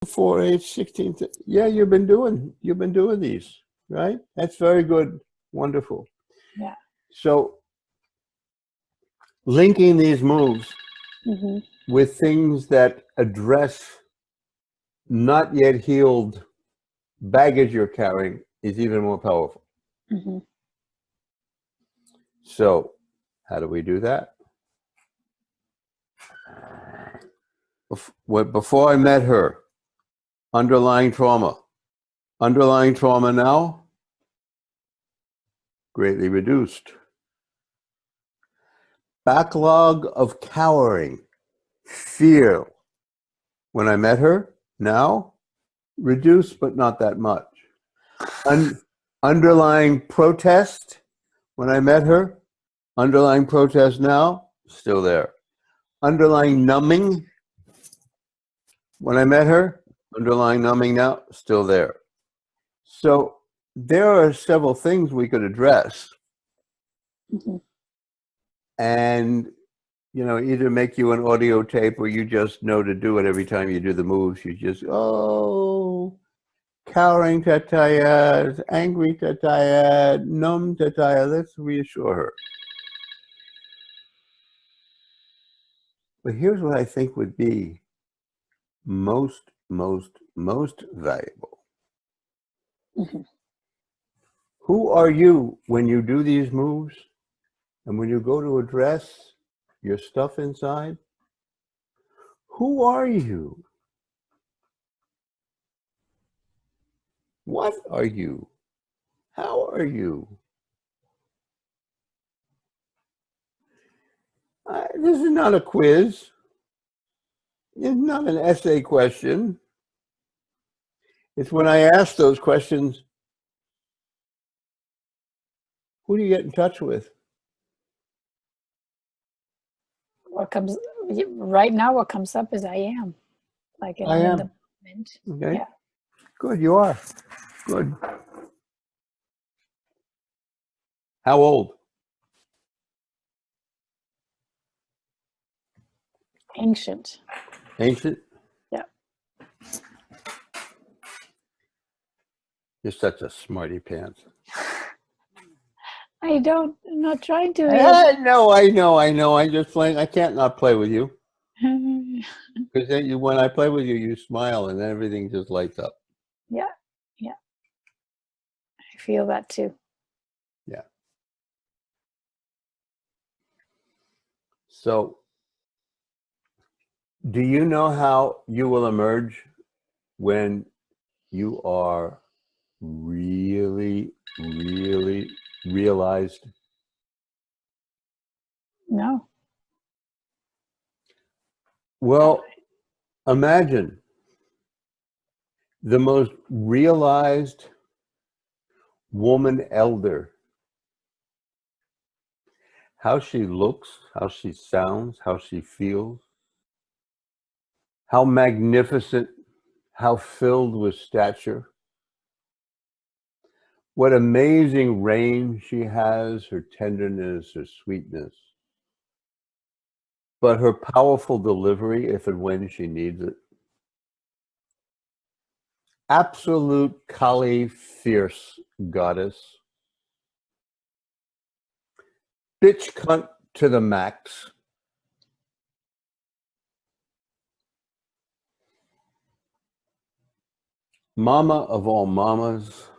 4, 8, 16. Yeah, you've been doing these, right? That's very good. Wonderful. Yeah. So linking these moves with things that address not yet healed baggage you're carrying is even more powerful. So how do we do that? Before I met her, underlying trauma now greatly reduced. Backlog of cowering, fear when I met her, now reduced, but not that much. Underlying protest when I met her, underlying protest now, still there. Underlying numbing when I met her, underlying numbing now, still there. So there are several things we could address. And, you know, either make you an audio tape or you just know to do it every time you do the moves. You just, oh, cowering Tataya, angry Tataya, numb Tataya. Let's reassure her. But here's what I think would be most valuable. Who are you when you do these moves and when you go to address your stuff inside? Who are you? What are you? How are you? This is not a quiz. It's not an essay question. It's when I ask those questions, who do you get in touch with? What comes right now? What comes up is I am. Like I am. in the moment. Okay. Yeah. Good. You are. Good. How old? Ancient. Ancient? Yeah. You're such a smarty pants. I'm not trying to. I know. I'm just playing. I can't not play with you. Because then when I play with you, you smile and then everything just lights up. Yeah. Yeah. I feel that too. Yeah. So, do you know how you will emerge when you are really realized? No. Well, imagine the most realized woman elder. How she looks, how she sounds, how she feels, how magnificent, how filled with stature. What amazing range she has, her tenderness, her sweetness. But her powerful delivery, if and when she needs it. Absolute Kali, fierce goddess. Bitch cunt to the max. Mama of all mamas.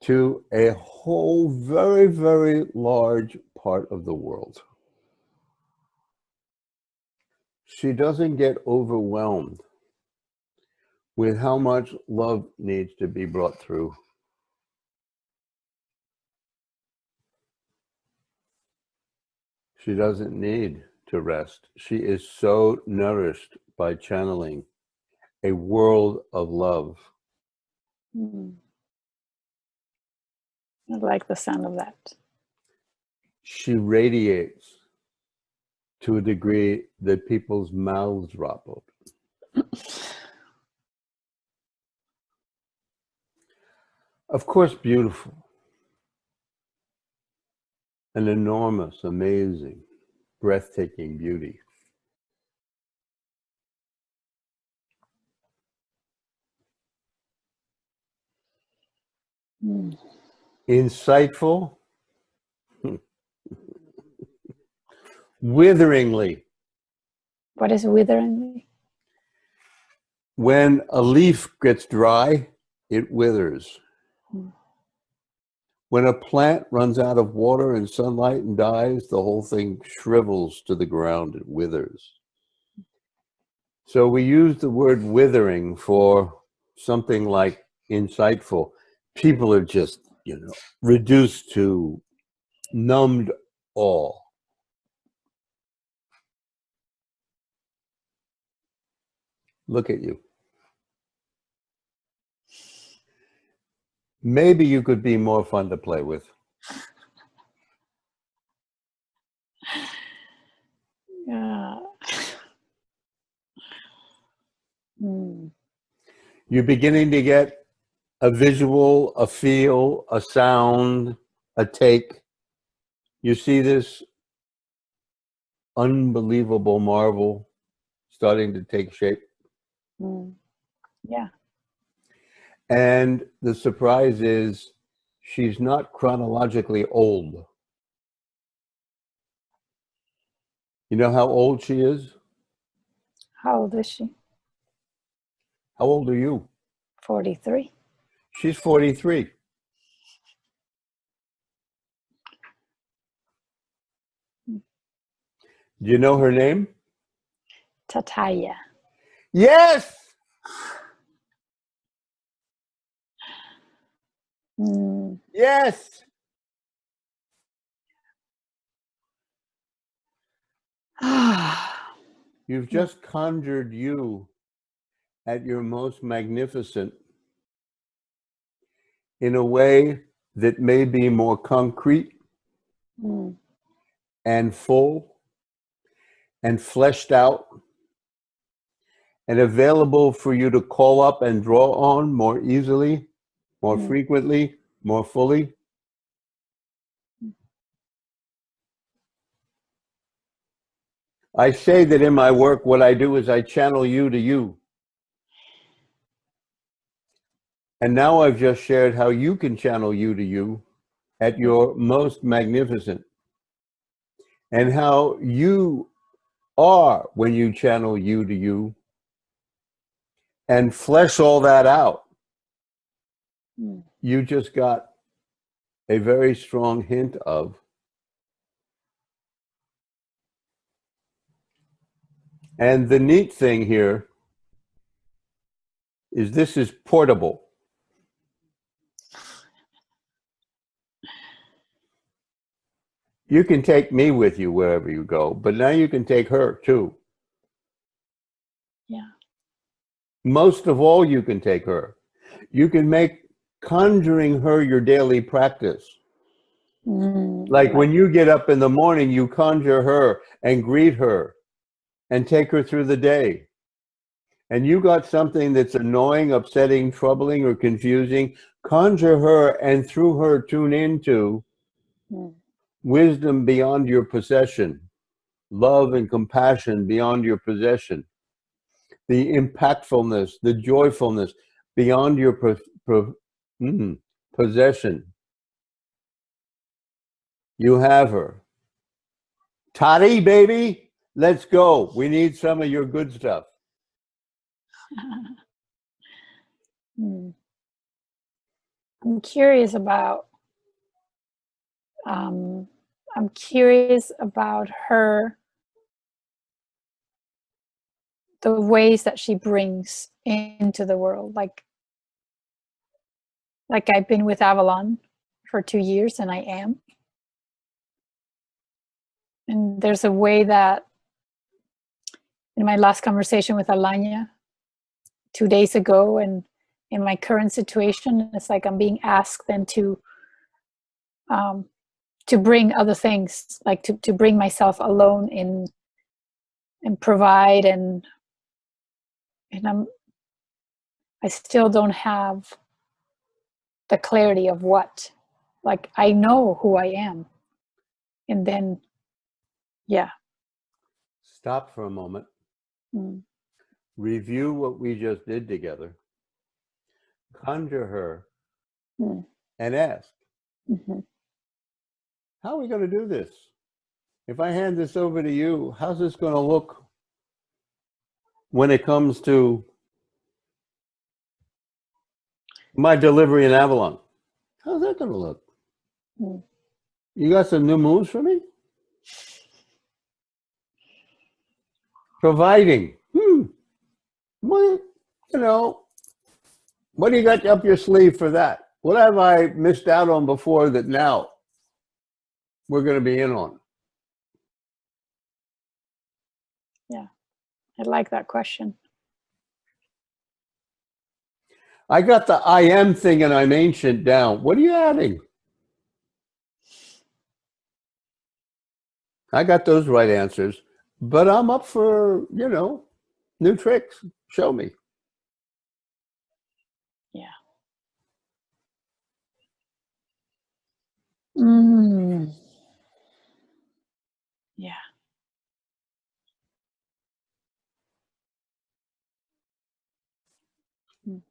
To a whole very large part of the world. She doesn't get overwhelmed with how much love needs to be brought through. She doesn't need to rest. She is so nourished by channeling a world of love. I like the sound of that. She radiates to a degree that people's mouths drop open. Of course, beautiful. An enormous, amazing, breathtaking beauty. Mm. insightful, witheringly. What is withering? When a leaf gets dry, it withers. Mm. When a plant runs out of water and sunlight and dies, the whole thing shrivels to the ground. It withers. So we use the word withering for something like insightful. People are just, reduced to numbed awe. Look at you. Maybe you could be more fun to play with. Yeah. Mm. You're beginning to get a visual, a feel, a sound, a take. You see this unbelievable marvel starting to take shape. Mm. Yeah. And the surprise is she's not chronologically old. You know how old she is? How old is she? How old are you? 43. She's 43. Mm. Do you know her name? Tataya. Yes! Mm. Yes! You've just conjured you at your most magnificent in a way that may be more concrete Mm. and full and fleshed out and available for you to call up and draw on more easily, more Mm. frequently, more fully. I say that in my work, what I do is I channel you to you. And now I've just shared how you can channel you to you at your most magnificent, and how you are when you channel you to you and flesh all that out. Mm. You just got a very strong hint of. And the neat thing here is this is portable. You can take me with you wherever you go, but now you can take her too. Yeah. Most of all, you can take her. You can make conjuring her your daily practice. Like when you get up in the morning, you conjure her and greet her and take her through the day. And you got something that's annoying, upsetting, troubling, or confusing, conjure her and through her tune into wisdom beyond your possession, love and compassion beyond your possession, the impactfulness, the joyfulness beyond your possession. You have her. Toddy, baby, let's go. We need some of your good stuff. Mm. I'm curious about her, the ways that she brings into the world. Like I've been with Avalon for 2 years, and I am. And there's a way that in my last conversation with Alanya 2 days ago, and in my current situation, it's like I'm being asked then to bring other things, like to bring myself alone in and provide, and I still don't have the clarity of what. Like, I know who I am, and then Stop for a moment. Mm. Review what we just did together. Conjure her and ask, Mhm. how are we going to do this? If I hand this over to you, how's this going to look when it comes to my delivery in Avalon? How's that going to look? Mm. You got some new moves for me? Providing. Well, you know, what do you got up your sleeve for that? What have I missed out on before that now we're going to be in on? Yeah, I like that question. I got the I am thing and I'm ancient down. What are you adding? I got those right answers, but I'm up for, new tricks. Show me. Yeah. Mm. Yeah. Mm.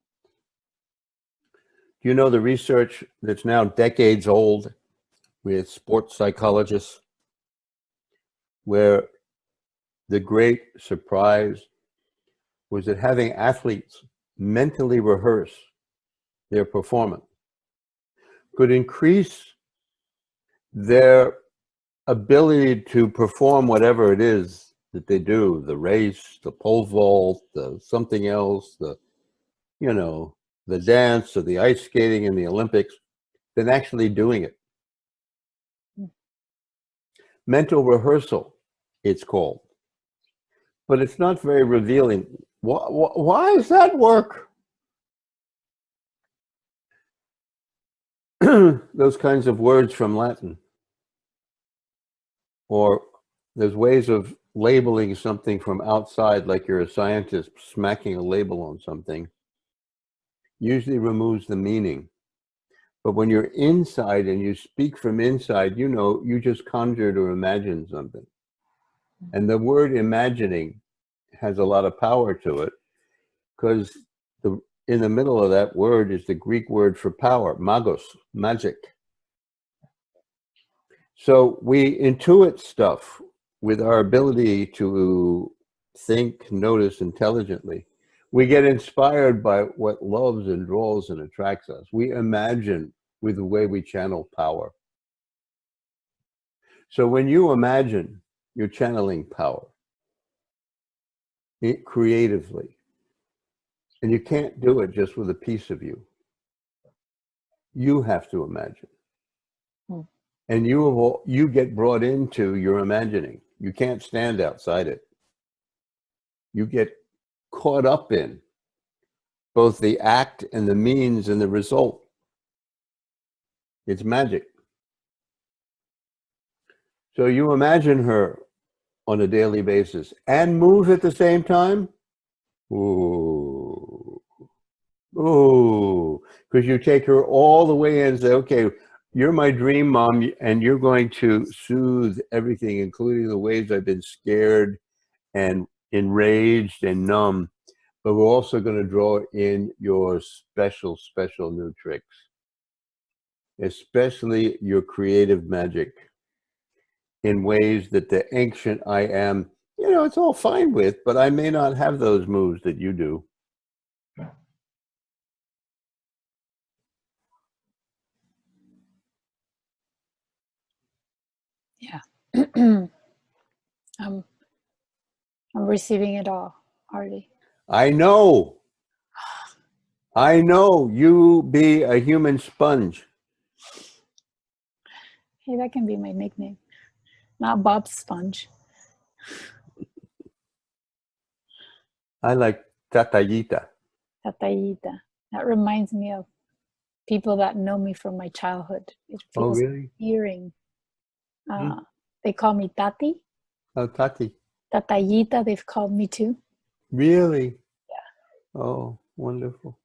Do you know the research that's now decades old with sports psychologists, where the great surprise was that having athletes mentally rehearse their performance could increase their ability to perform whatever it is that they do, the race, the pole vault, the something else, the dance or the ice skating in the Olympics, than actually doing it. Mental rehearsal, it's called. But it's not very revealing. Why does that work? Those kinds of words from Latin. Or there's ways of labeling something from outside, like you're a scientist smacking a label on something, usually removes the meaning. But when you're inside and you speak from inside, you just conjured or imagined something. And the word imagining has a lot of power to it, because in the middle of that word is the Greek word for power, magos, magic. So we intuit stuff with our ability to think, notice intelligently. We get inspired by what loves and draws and attracts us. We imagine with the way we channel power. So when you imagine, you're channeling power creatively. And you can't do it just with a piece of you. You have to imagine. And you get brought into your imagining. You can't stand outside it. You get caught up in both the act and the means and the result. It's magic. So you imagine her on a daily basis and move at the same time. Ooh. Ooh. Because you take her all the way in and say, okay, you're my dream mom, and you're going to soothe everything, including the ways I've been scared and enraged and numb. But we're also going to draw in your special, special new tricks, especially your creative magic, in ways that the ancient I am, it's all fine with, but I may not have those moves that you do. Yeah. I'm receiving it all, Artie. I know. You be a human sponge. Hey, that can be my nickname. Not Bob Sponge. I like Tatayita. Tatayita. That reminds me of people that know me from my childhood. It feels really? endearing. They call me Tati. Oh, Tati. Tatayita, they've called me too. Really? Yeah. Oh, wonderful.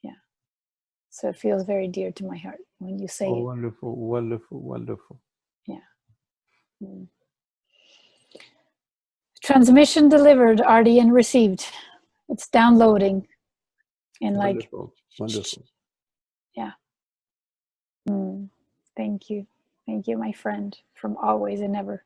Yeah. So it feels very dear to my heart when you say it. Wonderful, wonderful, wonderful. Yeah. Transmission delivered, Artie, and received. It's downloading. And wonderful. Yeah. Thank you. Thank you, my friend, from always and ever.